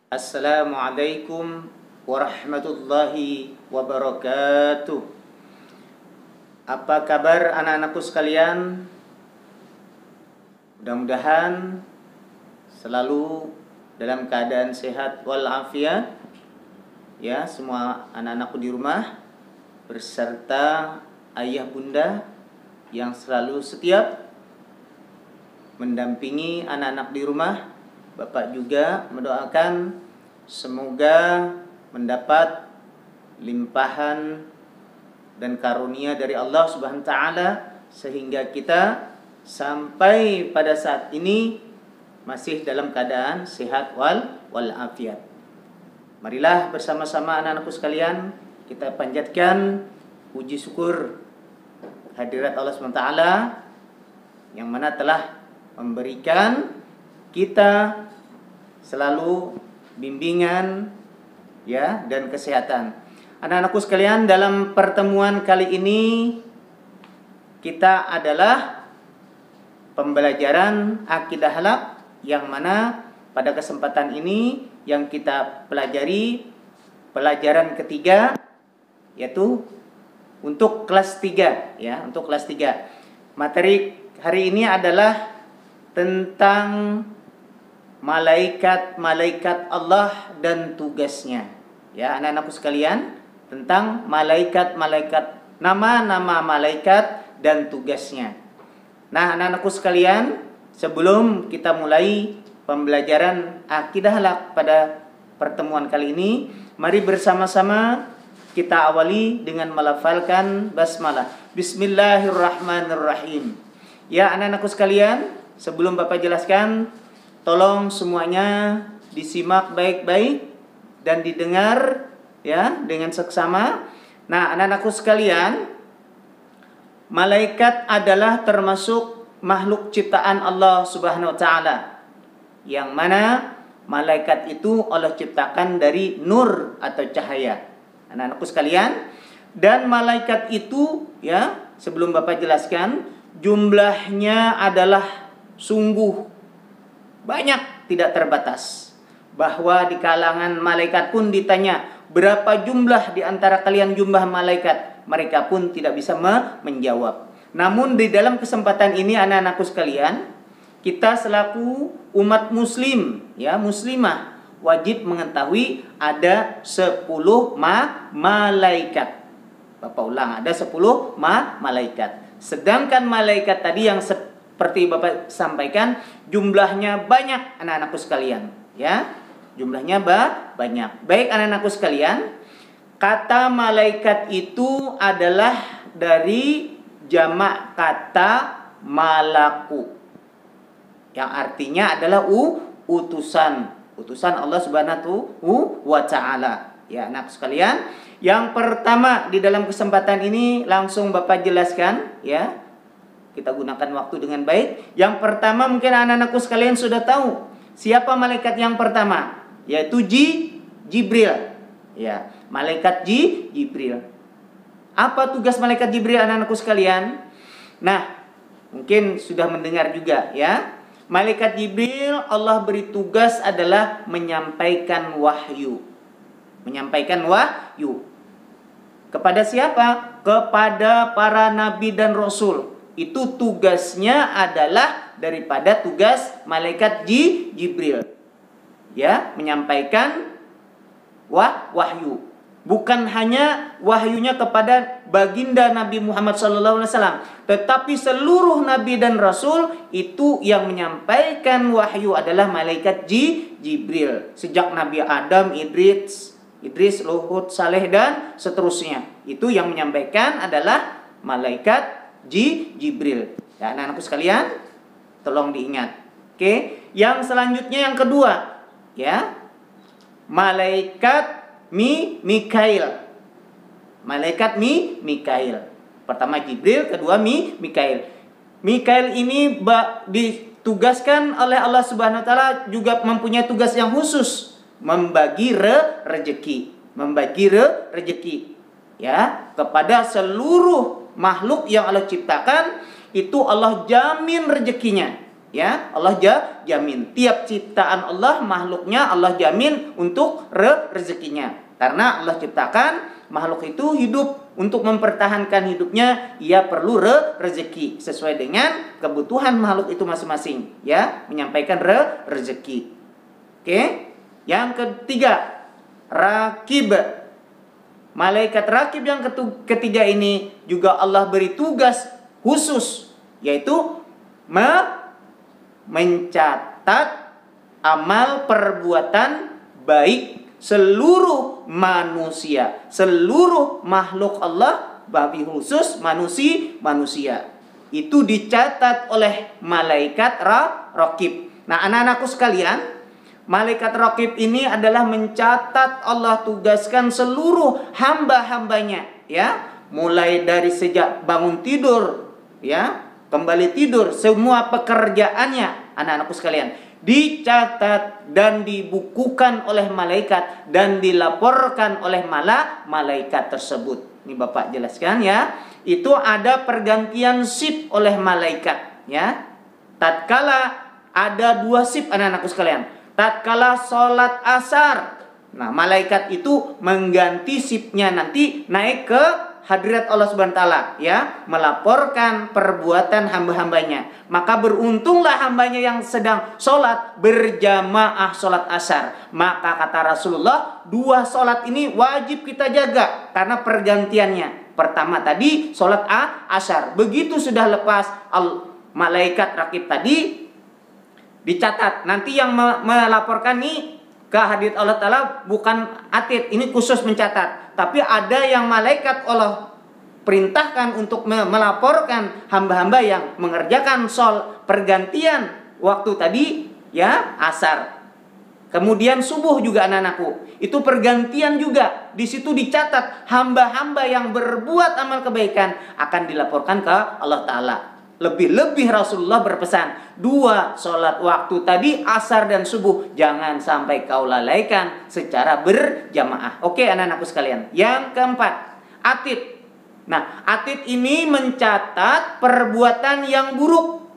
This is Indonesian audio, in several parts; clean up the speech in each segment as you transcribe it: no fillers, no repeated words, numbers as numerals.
Assalamualaikum warahmatullahi wabarakatuh. Apa kabar anak-anakku sekalian? Mudah-mudahan selalu dalam keadaan sehat walafiat. Ya, semua anak-anakku di rumah berserta ayah bunda yang selalu setiap mendampingi anak-anak di rumah. Bapak juga mendoakan semoga mendapat limpahan dan karunia dari Allah Subhanahu wa taala sehingga kita sampai pada saat ini masih dalam keadaan sehat walafiat. Marilah bersama-sama anak-anakku sekalian kita panjatkan puji syukur hadirat Allah Subhanahu wa taala yang mana telah memberikan kita selalu bimbingan ya dan kesehatan. Anak-anakku sekalian, dalam pertemuan kali ini kita adalah pembelajaran akidah halak yang mana pada kesempatan ini yang kita pelajari pelajaran ketiga yaitu untuk kelas 3 ya, untuk kelas 3. Materi hari ini adalah tentang malaikat-malaikat Allah dan tugasnya. Ya, anak-anakku sekalian, tentang malaikat-malaikat, nama-nama malaikat dan tugasnya. Nah, anak-anakku sekalian, sebelum kita mulai pembelajaran akidah halak pada pertemuan kali ini, mari bersama-sama kita awali dengan melafalkan basmalah. Bismillahirrahmanirrahim. Ya, anak-anakku sekalian, sebelum Bapak jelaskan, tolong semuanya disimak baik-baik dan didengar ya dengan seksama. Nah, anak-anakku sekalian, malaikat adalah termasuk makhluk ciptaan Allah Subhanahu wa taala. Yang mana malaikat itu Allah ciptakan dari nur atau cahaya. Anak-anakku sekalian, dan malaikat itu ya, sebelum Bapak jelaskan, jumlahnya adalah sungguh banyak, tidak terbatas. Bahwa di kalangan malaikat pun ditanya, berapa jumlah di antara kalian jumlah malaikat? Mereka pun tidak bisa menjawab. Namun di dalam kesempatan ini anak-anakku sekalian, kita selaku umat muslim, ya muslimah, wajib mengetahui ada 10 malaikat. Bapak ulang, ada 10 malaikat. Sedangkan malaikat tadi yang seperti Bapak sampaikan, jumlahnya banyak anak-anakku sekalian, ya. Jumlahnya banyak. Baik anak-anakku sekalian, kata malaikat itu adalah dari jamak kata malaku, yang artinya adalah utusan Allah Subhanahu wa taala. Ya, anak sekalian, yang pertama di dalam kesempatan ini langsung Bapak jelaskan, ya. Kita gunakan waktu dengan baik. Yang pertama mungkin anak-anakku sekalian sudah tahu siapa malaikat yang pertama, yaitu Jibril. Ya, malaikat Jibril. Apa tugas malaikat Jibril anak-anakku sekalian? Nah, mungkin sudah mendengar juga ya. Malaikat Jibril Allah beri tugas adalah menyampaikan wahyu. Menyampaikan wahyu. Kepada siapa? Kepada para nabi dan rasul. Itu tugasnya adalah daripada tugas malaikat Jibril. Ya, menyampaikan wahyu. Bukan hanya wahyunya kepada baginda Nabi Muhammad SAW, tetapi seluruh nabi dan rasul itu yang menyampaikan wahyu adalah malaikat Jibril. Sejak Nabi Adam, Idris, Luhut, Saleh dan seterusnya. Itu yang menyampaikan adalah malaikat Jibril. Ya, anak-anakku sekalian, tolong diingat. Oke, yang selanjutnya yang kedua, ya. Malaikat Mikail. Malaikat Mikail. Pertama Jibril, kedua Mikail. Mikail ini ditugaskan oleh Allah Subhanahu wa taala juga mempunyai tugas yang khusus, membagi rezeki, ya, kepada seluruh makhluk yang Allah ciptakan. Itu Allah jamin rezekinya, Ya, Allah jamin. Tiap ciptaan Allah, makhluknya Allah jamin untuk rezekinya. Karena Allah ciptakan makhluk itu hidup, untuk mempertahankan hidupnya ia perlu rezeki sesuai dengan kebutuhan makhluk itu masing-masing, ya, menyampaikan rezeki. Oke. Yang ketiga, rakib. Malaikat rakib yang ketiga ini juga Allah beri tugas khusus, yaitu mencatat amal perbuatan baik seluruh manusia, seluruh makhluk Allah, babi khusus manusia. Itu dicatat oleh malaikat rakib. Nah, anak-anakku sekalian, malaikat rakib ini adalah mencatat, Allah tugaskan seluruh hamba-hambanya, ya, mulai dari sejak bangun tidur, ya, kembali tidur, semua pekerjaannya, anak-anakku sekalian, dicatat dan dibukukan oleh malaikat dan dilaporkan oleh malaikat tersebut. Ini Bapak jelaskan, ya. Itu ada pergantian shift oleh malaikat, ya. Tatkala ada 2 shift, anak-anakku sekalian. Tatkala sholat asar, nah malaikat itu mengganti shiftnya, nanti naik ke hadirat Allah Subhanahu wa taala, ya, melaporkan perbuatan hamba-hambanya. Maka beruntunglah hambanya yang sedang sholat berjamaah sholat asar. Maka kata Rasulullah, 2 sholat ini wajib kita jaga karena pergantiannya. Pertama tadi sholat asar, begitu sudah lepas malaikat rakib tadi dicatat. Nanti yang melaporkan nih ke hadirat Allah Ta'ala bukan atid, ini khusus mencatat. Tapi ada yang malaikat Allah perintahkan untuk melaporkan hamba-hamba yang mengerjakan pergantian waktu tadi, ya, asar. Kemudian subuh juga, anak-anakku. Itu pergantian juga. Di situ dicatat hamba-hamba yang berbuat amal kebaikan akan dilaporkan ke Allah Ta'ala. Lebih-lebih Rasulullah berpesan, 2 sholat waktu tadi, asar dan subuh, jangan sampai kau lalaikan secara berjamaah. Oke, anak-anakku sekalian. Yang keempat, atid. Nah, atid ini mencatat perbuatan yang buruk.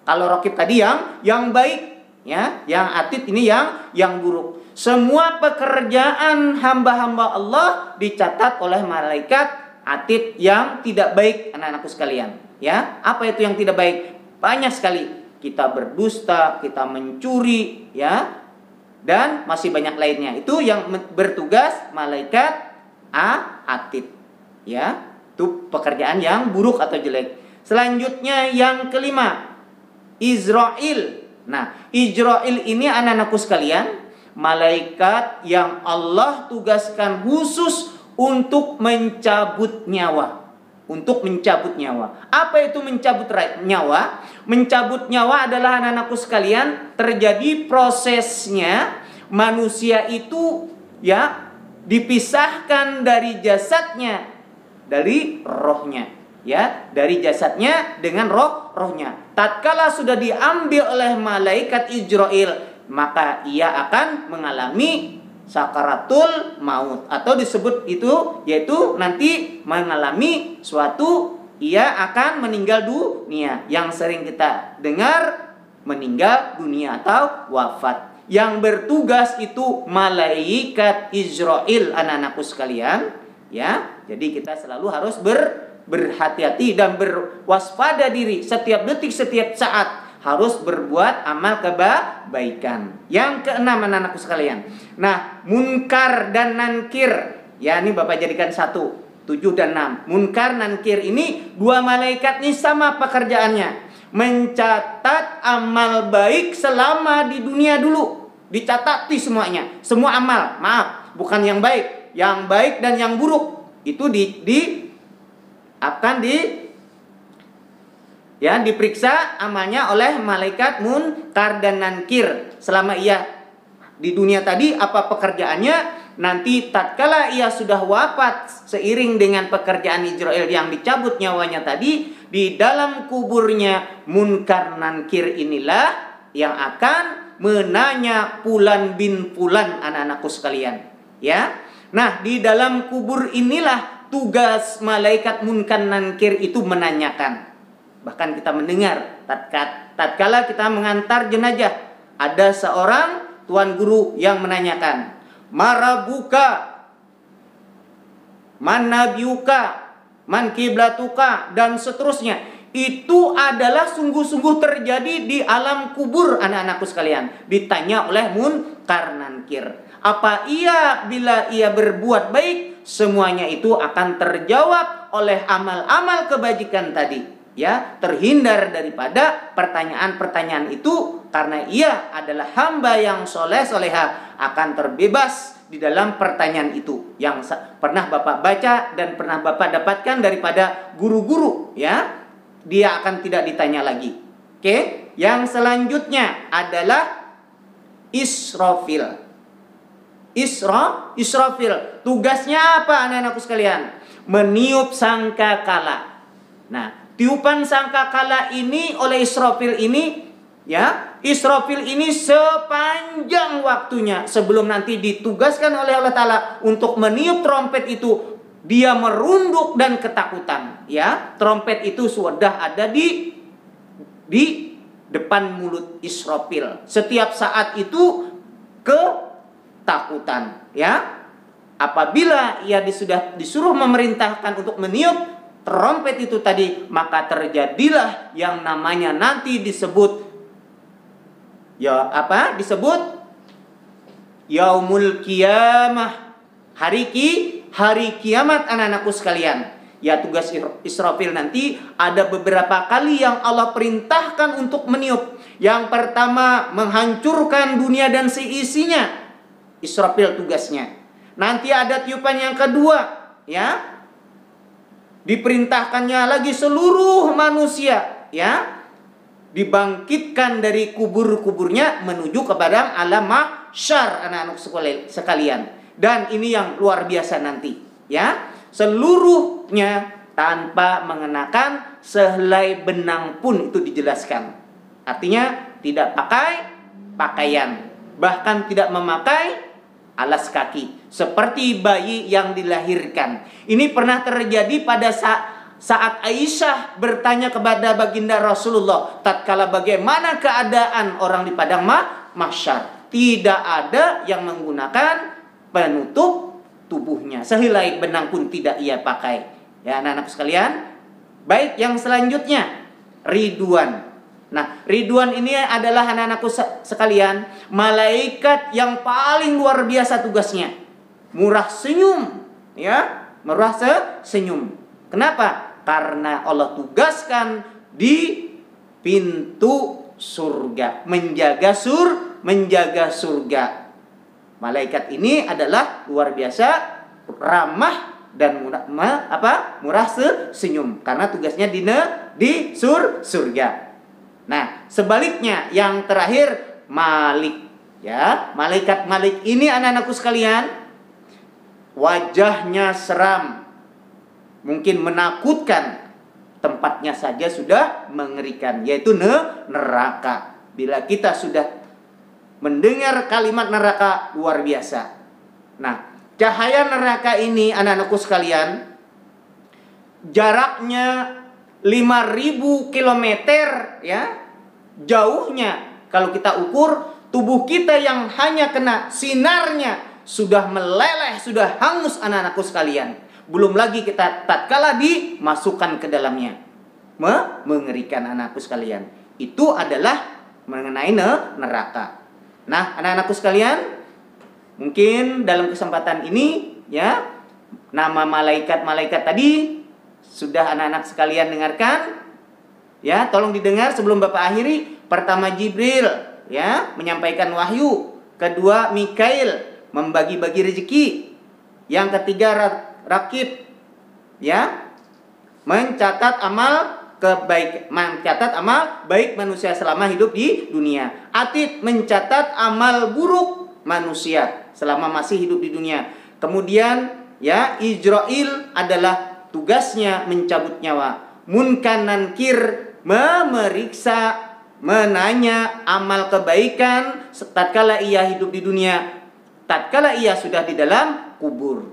Kalau rakib tadi yang baik, ya. Yang atid ini yang buruk. Semua pekerjaan hamba-hamba Allah dicatat oleh malaikat atid yang tidak baik, anak-anakku sekalian. Ya, apa itu yang tidak baik? Banyak sekali. Kita berdusta, kita mencuri, ya, dan masih banyak lainnya. Itu yang bertugas malaikat atid, ya. Itu pekerjaan yang buruk atau jelek. Selanjutnya yang kelima, Izrail. Nah, Izrail ini, anak-anakku sekalian, malaikat yang Allah tugaskan khusus untuk mencabut nyawa. Untuk mencabut nyawa. Apa itu mencabut nyawa? Mencabut nyawa adalah, anak-anakku sekalian, terjadi prosesnya manusia itu, ya, dipisahkan dari jasadnya, dari rohnya, ya, dari jasadnya dengan rohnya. Tatkala sudah diambil oleh malaikat Izrail, maka ia akan mengalami sakaratul maut, atau disebut itu, yaitu nanti mengalami suatu, ia akan meninggal dunia. Yang sering kita dengar meninggal dunia atau wafat. Yang bertugas itu malaikat Izrail, anak-anakku sekalian, ya. Jadi kita selalu harus berhati-hati dan berwaspada diri setiap detik, setiap saat. Harus berbuat amal kebaikan. Yang keenam, anak-anakku sekalian. Nah, munkar dan nankir. Ya, ini Bapak jadikan 1, 7 dan 6. Munkar, nankir ini 2 malaikat ini sama pekerjaannya. Mencatat amal baik selama di dunia dulu. Dicatati semuanya. Semua amal. Maaf, bukan yang baik. Yang baik dan yang buruk. Itu akan diperiksa amalnya oleh malaikat munkar dan nankir. Selama ia di dunia tadi, apa pekerjaannya, nanti tatkala ia sudah wafat seiring dengan pekerjaan Izrail yang dicabut nyawanya tadi, di dalam kuburnya munkar nankir inilah yang akan menanya Fulan bin Fulan, anak-anakku sekalian, ya. Nah, di dalam kubur inilah tugas malaikat munkar nankir itu menanyakan. Bahkan kita mendengar tatkala kita mengantar jenazah, ada seorang tuan guru yang menanyakan, marabuka, man nabiyuka, man kiblatuka, dan seterusnya. Itu adalah sungguh-sungguh terjadi di alam kubur, anak-anakku sekalian. Ditanya oleh Munkar Nankir. Apa ia bila ia berbuat baik, semuanya itu akan terjawab oleh amal-amal kebajikan tadi. Ya, terhindar daripada pertanyaan-pertanyaan itu karena ia adalah hamba yang soleh soleha, akan terbebas di dalam pertanyaan itu yang pernah Bapak baca dan pernah Bapak dapatkan daripada guru-guru, ya. Dia akan tidak ditanya lagi. Oke, yang selanjutnya adalah Israfil. Israfil tugasnya apa, anak-anakku sekalian? Meniup sangkakala. Nah, tiupan sangkakala ini oleh Israfil ini, ya, Israfil ini sepanjang waktunya sebelum nanti ditugaskan oleh Allah Ta'ala untuk meniup trompet itu, dia merunduk dan ketakutan. Ya, trompet itu sudah ada di depan mulut Israfil. Setiap saat itu ketakutan. Ya, apabila ia sudah disuruh memerintahkan untuk meniup trompet itu tadi, maka terjadilah yang namanya nanti disebut, ya apa? Disebut Yaumul Qiyamah, hari kiamat, anak-anakku sekalian. Ya, tugas Israfil nanti ada beberapa kali yang Allah perintahkan untuk meniup. Yang pertama, menghancurkan dunia dan seisinya. Israfil tugasnya. Nanti ada tiupan yang kedua, ya. Diperintahkannya lagi seluruh manusia, ya, dibangkitkan dari kubur-kuburnya menuju kepada alam mahsyar, anak-anak sekalian. Dan ini yang luar biasa nanti, ya. Seluruhnya tanpa mengenakan sehelai benang pun, itu dijelaskan. Artinya tidak pakai pakaian, bahkan tidak memakai alas kaki, seperti bayi yang dilahirkan. Ini pernah terjadi pada saat Aisyah bertanya kepada baginda Rasulullah, tatkala bagaimana keadaan orang di padang mahsyar. Tidak ada yang menggunakan penutup tubuhnya, sehelai benang pun tidak ia pakai. Ya, anak-anak sekalian. Baik, yang selanjutnya Ridwan. Nah, Ridwan ini adalah, anak-anakku sekalian, malaikat yang paling luar biasa tugasnya. Murah senyum, ya, murah senyum. Kenapa? Karena Allah tugaskan di pintu surga, menjaga surga. Malaikat ini adalah luar biasa ramah dan murah senyum, karena tugasnya di surga. Nah, sebaliknya yang terakhir Malik, ya. Malaikat Malik ini, anak-anakku sekalian, wajahnya seram, mungkin menakutkan, tempatnya saja sudah mengerikan, yaitu neraka. Bila kita sudah mendengar kalimat neraka, luar biasa. Nah, cahaya neraka ini, anak-anakku sekalian, jaraknya 5.000 kilometer, ya. Jauhnya kalau kita ukur, tubuh kita yang hanya kena sinarnya sudah meleleh, sudah hangus, anak-anakku sekalian. Belum lagi kita tatkala dimasukkan ke dalamnya. Mengerikan, anak-anakku sekalian. Itu adalah mengenai neraka. Nah, anak-anakku sekalian, mungkin dalam kesempatan ini, ya, nama malaikat-malaikat tadi sudah anak-anak sekalian dengarkan. Ya, tolong didengar sebelum Bapak akhiri. Pertama Jibril, ya, menyampaikan wahyu. Kedua Mikail, membagi-bagi rezeki. Yang ketiga Rakib, ya, mencatat amal baik manusia selama hidup di dunia. Atid mencatat amal buruk manusia selama masih hidup di dunia. Kemudian, ya, Ijrail adalah tugasnya mencabut nyawa. Munkar Nankir memeriksa, menanya amal kebaikan tatkala ia hidup di dunia, tatkala ia sudah di dalam kubur.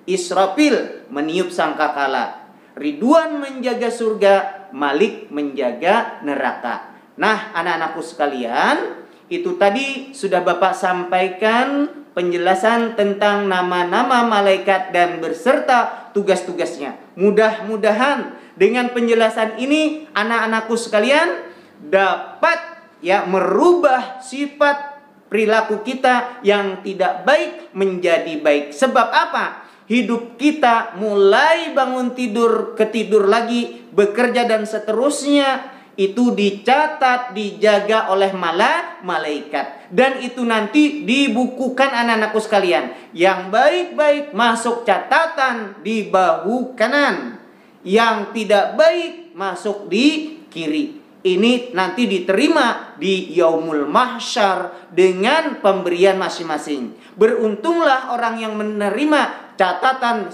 Israfil meniup sangkakala. Ridwan menjaga surga, Malik menjaga neraka. Nah, anak-anakku sekalian, itu tadi sudah Bapak sampaikan penjelasan tentang nama-nama malaikat dan berserta tugas-tugasnya. Mudah-mudahan dengan penjelasan ini anak-anakku sekalian dapat merubah sifat perilaku kita yang tidak baik menjadi baik. Sebab apa? Hidup kita mulai bangun tidur, ketidur lagi, bekerja dan seterusnya, itu dicatat, dijaga oleh malaikat. Dan itu nanti dibukukan anak-anakku sekalian. Yang baik-baik masuk catatan di bahu kanan, yang tidak baik masuk di kiri. Ini nanti diterima di yaumul mahsyar dengan pemberian masing-masing. Beruntunglah orang yang menerima catatan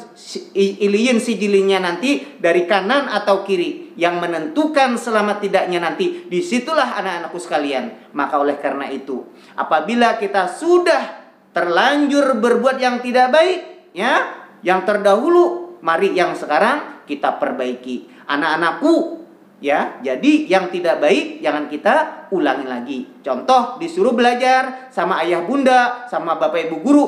iliyin sijilinya nanti dari kanan atau kiri. Yang menentukan selamat tidaknya nanti disitulah anak-anakku sekalian. Maka oleh karena itu, apabila kita sudah terlanjur berbuat yang tidak baik, yang terdahulu, mari yang sekarang kita perbaiki. Anak-anakku, jadi yang tidak baik jangan kita ulangi lagi. Contoh, disuruh belajar sama ayah bunda, sama bapak ibu guru,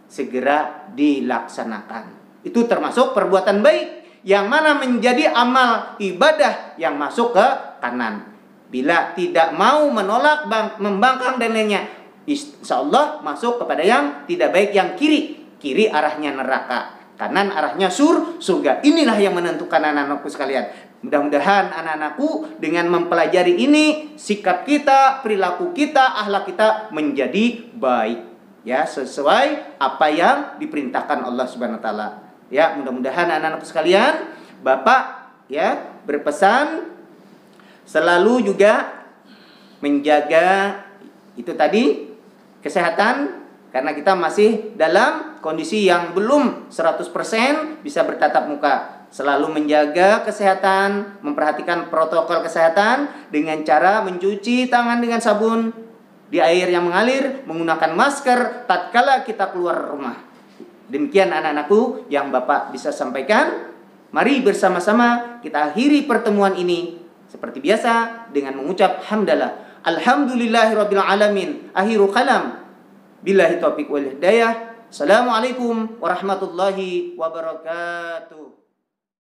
segera dilaksanakan. Itu termasuk perbuatan baik, yang mana menjadi amal ibadah yang masuk ke kanan. Bila tidak mau menolak, membangkang dan lainnya, insya Allah masuk kepada yang tidak baik, yang kiri. Kiri arahnya neraka, kanan arahnya surga. Inilah yang menentukan anak-anakku sekalian. Mudah-mudahan anak-anakku dengan mempelajari ini, sikap kita, perilaku kita, akhlak kita menjadi baik, sesuai apa yang diperintahkan Allah Subhanahu wa taala. Mudah-mudahan anak-anakku sekalian, Bapak berpesan selalu juga menjaga itu tadi kesehatan, karena kita masih dalam kondisi yang belum 100% bisa bertatap muka. Selalu menjaga kesehatan, memperhatikan protokol kesehatan dengan cara mencuci tangan dengan sabun di air yang mengalir, menggunakan masker tatkala kita keluar rumah. Demikian anak-anakku yang Bapak bisa sampaikan. Mari bersama-sama kita akhiri pertemuan ini seperti biasa dengan mengucap hamdalah. Alhamdulillahirabbil alamin. Akhiru kalam. Billahi taufiq wal hidayah. Assalamualaikum warahmatullahi wabarakatuh.